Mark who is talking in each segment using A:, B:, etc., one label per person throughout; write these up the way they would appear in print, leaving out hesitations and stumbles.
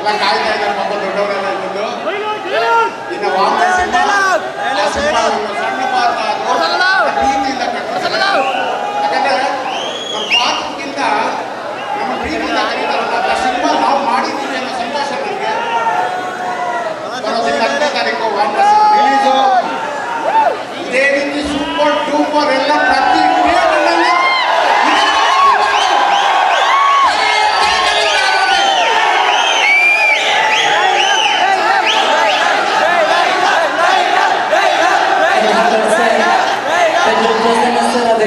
A: ಎಲ್ಲ ಕಾಯ್ತಾ ಇದ್ದಾರೆ ಪಾಪ ದೊಡ್ಡವರೆಲ್ಲ ಇದ್ದು. ಇನ್ನು ವಾಪಸ್ ಸಣ್ಣ ಪಾತ್ರ ಪ್ರೀತಿಯಿಂದ ಕಟ್ತಾರೆ. ಯಾಕಂದ್ರೆ ನಮ್ಮ ಪಾತ್ರಕ್ಕಿಂತ ನಮ್ಮ ಪ್ರೀತಿಯಿಂದ ಕರೀತಾರಲ್ಲ ಸಿನಿಮಾ ನಾವು ಮಾಡಿದ್ದೀವಿ ಅನ್ನೋ ಸಂತೋಷ ನನಗೆ. 10ನೇ ತಾರೀಕು ವಾಪಸ್ ರಿಲೀಸು. ಇದೇ ರೀತಿ ಸೂಪರ್ ಡೂಪರ್ ಎಲ್ಲ ಪ್ರತಿ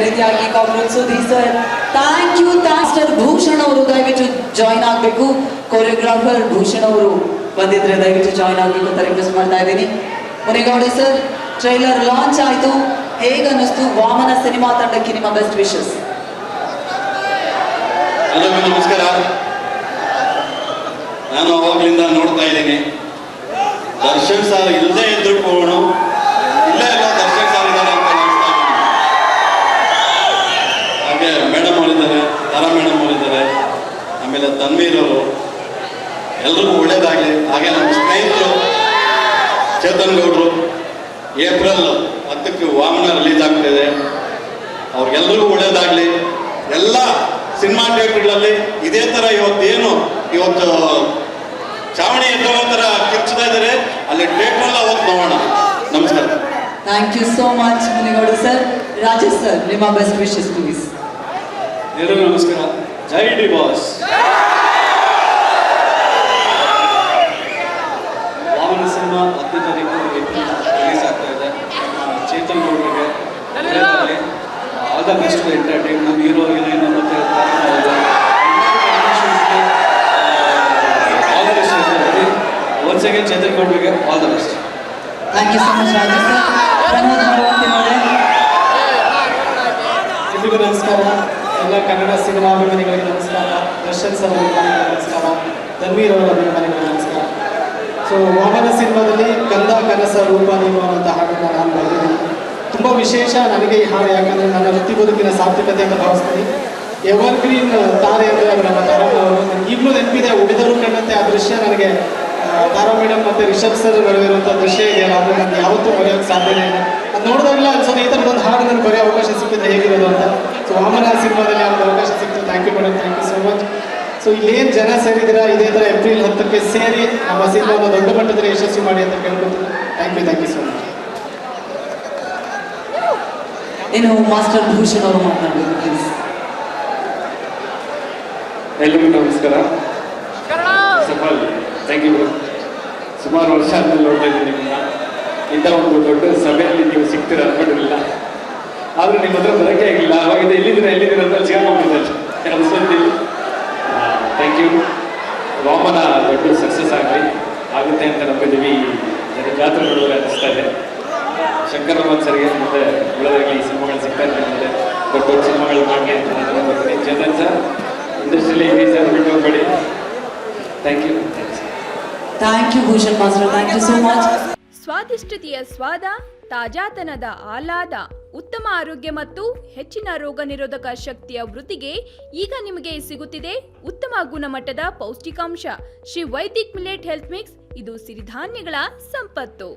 B: ರೀತಿಯಾಗಿ Congress sir thank you. Master Bhushan ಅವರು ದಯವಿಟ್ಟು ಜಾಯಿನ್ ಆಗಬೇಕು. ಕೊರಿಯೋಗ್ರಾಫರ್ ಭೂಷಣ್ ಅವರು ಬಂದಿದ್ರೆ ದಯವಿಟ್ಟು ಜಾಯಿನ್ ಆಗಬೇಕು ಅಂತ ರಿಕ್ವೆಸ್ಟ್ ಮಾಡ್ತಾ ಇದ್ದೀನಿ. ಮುನಿಗೌಡ ಸರ್, ಟ್ರೈಲರ್ ಲಾಂಚ್ ಆಯಿತು, ಹೇಗನ್ನಿಸ್ತು? ವಾಮನ ಸಿನಿಮಾ ತಂಡಕ್ಕೆ ನಿಮ್ಮ ಬೆಸ್ಟ್ ವಿಶಸ್.
C: ಎಲ್ಲರಿಗೂ ನಮಸ್ಕಾರ. ನಾನು ಅವಾಗ್ಲಿಂದ ನೋಡ್ತಾ ಇದ್ದೀನಿ, ದರ್ಶನ್ ಸರ್ ಇಲ್ಲದೆ ಇದ್ರು ಕೂಡ ಇಲ್ಲೇ ಎಲ್ಲ ದರ್ಶನ್ ಸರ್ ಇದ್ದಾರೆ ಅಂತ ಅನಿಸ್ತಾ ಇದ್ದೀನಿ. ಹಾಗೆ ಮೇಡಮ್ ಅವರಿದ್ದಾರೆ, ತಾರಾ ಮೇಡಮ್ ಅವರಿದ್ದಾರೆ, ಆಮೇಲೆ ತನ್ವೀರ್ ಅವರು, ಎಲ್ರಿಗೂ ಒಳ್ಳೇದಾಗಲಿ. ಹಾಗೆ ನಮ್ಮ ಸ್ನೇಹಿತರು ಚೇತನ್ ಗೌಡ್ರು, ಏಪ್ರಿಲ್ 10ಕ್ಕೆ ವಾಮನ ರಿಲೀಸ್ ಆಗ್ತಿದೆ, ಅವ್ರಿಗೆಲ್ರಿಗೂ ಒಳ್ಳೇದಾಗಲಿ. ಎಲ್ಲ ಸಿನಿಮಾ ಥಿಯೇಟರ್ಗಳಲ್ಲಿ ಇದೇ ಥರ ಇವತ್ತು ಚಾವಣಿ ಎತ್ತುವ ಥರ ಕಿರ್ಚ್ತಾ ಇದ್ದಾರೆ, ಅಲ್ಲಿ ಥಿಯೇಟ್ರಲ್ಲ ಅವತ್ತು ನೋಡೋಣ. ನಮಸ್ಕಾರ.
B: Thank you so much Munigowda sir. Rajesh sir, ನಿಮ್ಮ ಬೆಸ್ಟ್ ವಿಶಸ್ ಪ್ಲೀಸ್.
C: ಎಲ್ಲರಿಗೂ ನಮಸ್ಕಾರ. ಜೈ ಡಿ ಬಾಸ್. ವಾಮನ ಸಿನಿಮಾ 10ನೇ ತಾರೀಕು ಏಪ್ರಿಲ್ ರಿಲೀಸ್ ಆಗ್ತಾ ಇದೆ. ಚೇತನ್ ಗೌಡ್ರಿಗೆ ಆಲ್ ದ ಬೆಸ್ಟ್ ಎಂಟರ್ಟೈನ್. ನಮ್ಮ ಹೀರೋ ಹೀರೋಯಿನ್ ಮತ್ತೆ all the best. Once again Chetan ಗೌಡ್ರಿಗೆ all the best.
B: Thank you so much Rajesh sir. Pramod ಅವರೇ,
D: ಎಲ್ರಿಗೂ ನಮಸ್ಕಾರ. ಎಲ್ಲ ಕನ್ನಡ ಸಿನಿಮಾ ಅಭಿಮಾನಿಗಳಿಗೆ ನಮಸ್ಕಾರ. ದರ್ಶನ್ ಸರ್ ಅಭಿಮಾನಿಗಳಿಗೆ ನಮಸ್ಕಾರ. ತನ್ವೀರ್ ಅವರ ಅಭಿಮಾನಿಗಳಿಗೆ ನಮಸ್ಕಾರ. ಸೊ ವಾಮನ ಸಿನಿಮಾದಲ್ಲಿ ಕಂದ ಕನಸ ರೂಪ ನೀವು ಅನ್ನುವಂಥ ಹಾಡನ್ನು ನಾನು ಬರೆದಿದ್ದೀನಿ. ತುಂಬ ವಿಶೇಷ ನನಗೆ ಈ ಹಾಡು, ಯಾಕಂದರೆ ನನ್ನ ವೃತ್ತಿ ಬದುಕಿನ ಸಾರ್ಥಕತೆ ಅಂತ ಭಾವಿಸ್ತೀನಿ. ಎವರ್ಗ್ರೀನ್ ತಾರೆ ಅಂದರೆ ನಮ್ಮ ತಾರಮ್ಮನವರು. ನನಗೆ ಈಗಲೂ ನೆನಪಿದೆ, ಉಳಿದರೂ ಕಂಡಂತೆ ಆ ದೃಶ್ಯ ನನಗೆ ತಾರಾ ಮೇಡಮ್ ಮತ್ತು ರಿಷಬ್ ಸರ್ ಬರೆದಿರುವಂಥ ದೃಶ್ಯ ಇದೆಯಲ್ಲ, ಅದು ನನಗೆ ಯಾವತ್ತೂ ಬರೆಯೋಕ್ಕೆ ಸಾಧ್ಯನೇ ಇಲ್ಲ. ಅದು ನೋಡಿದಾಗಲೇ ಅನ್ಸೋದು ಈ ಥರದೊಂದು ಹಾಡು ನನಗೆ ಬರೆಯೋ ಅವಕಾಶ ಸಿಕ್ಕಿದ್ರೆ ಹೇಗಿರೋದು ಅಂತ. ಸೊ ವಾಮನ ಸಿನಿಮಾದಲ್ಲಿ ಒಂದು ಅವಕಾಶ ಸಿಕ್ತು. Thank you madam, thank you so much. So ಇಲ್ಲೇನು ಜನ ಸೇರಿದ್ದೀರಾ, ಇದೇ ಥರ ಏಪ್ರಿಲ್ 10ಕ್ಕೆ ಸೇರಿ ನಮ್ಮ ಸಿನಿಮಾವನ್ನು ದೊಡ್ಡ ಮಟ್ಟದಲ್ಲಿ ಯಶಸ್ವಿ ಮಾಡಿ ಅಂತ ಕೇಳ್ಕೊತೀನಿ. Thank you so much.
B: ಇನ್ನು ಮಾಸ್ಟರ್ ಭೂಷಣ್ ಅವರು ಮಾತನಾಡಬೇಕು ಪ್ಲೀಸ್.
E: ಎಲ್ಲರಿಗೂ ನಮಸ್ಕಾರ. Safal, thank you. ಸುಮಾರು ವರ್ಷ ಆದ್ಮೇಲೆ ನೋಡ್ತಾ ಇದ್ದೀನಿ ನಿಮ್ಮನ್ನ. ಇಂಥ ಒಂದು ದೊಡ್ಡ ಸಭೆಯಲ್ಲಿ ನೀವು ಸಿಗ್ತೀರ ಅನ್ಕೊಂಡಿರಲಿಲ್ಲ, ಆದರೂ ನಿಮ್ಮ ಹತ್ರ ಬರೋಕ್ಕೆ ಆಗಿಲ್ಲ. ಅವಾಗಿಂದ ಎಲ್ಲಿದ್ದೀರ ಅಂತ ಸಿಗಾಕೊಂಡಿದ್ದಾರೆ ಅನಿಸೋದಿಲ್ಲ. Thank you. ವಾಮನ ದೊಡ್ಡ ಸಕ್ಸಸ್ ಆಗುತ್ತೆ ಅಂತ ನಂಬಿದ್ದೀವಿ. ಜಾತ್ರೆ ನೋಡಿದ್ರೆ ಅನ್ನಿಸ್ತಾ ಇದೆ. ಶಂಕರ್ ರಮನ್ ಸರ್ಗೆ ಮತ್ತೆ ಉಳಿದಾಗಲಿ ಈ ಸಿನಿಮಾಗಳು ಸಿಗ್ತಾ ಇದ್ದಾರೆ, ಮತ್ತೆ ದೊಡ್ಡ ದೊಡ್ಡ ಸಿನಿಮಾಗಳು ಮಾಡಲಿ ಅಂತ ನಾನು ಬರ್ತೀನಿ. ಚೇತನ್ ಸರ್, ಇಂಡಸ್ಟ್ರಿಯಲ್ಲಿ ಇದೆ ಸರ್, ಬಿಟ್ಟು ಹೋಗ್ಬೇಡಿ. Thank you.
B: Thank you Bhushan master, thank you so much.
F: ಸ್ವಾದಿಷ್ಟತೆಯ ಸ್ವಾದ, ತಾಜಾತನದ ಆಹ್ಲಾದ, ಉತ್ತಮ ಆರೋಗ್ಯ ಮತ್ತು ಹೆಚ್ಚಿನ ರೋಗ ನಿರೋಧಕ ಶಕ್ತಿಯ ವೃದ್ಧಿಗೆ ಈಗ ನಿಮಗೆ ಸಿಗುತ್ತಿದೆ ಉತ್ತಮ ಗುಣಮಟ್ಟದ ಪೌಷ್ಟಿಕಾಂಶ Shri Vaidik millet health mix. ಇದು ಸಿರಿಧಾನ್ಯಗಳ ಸಂಪತ್ತು.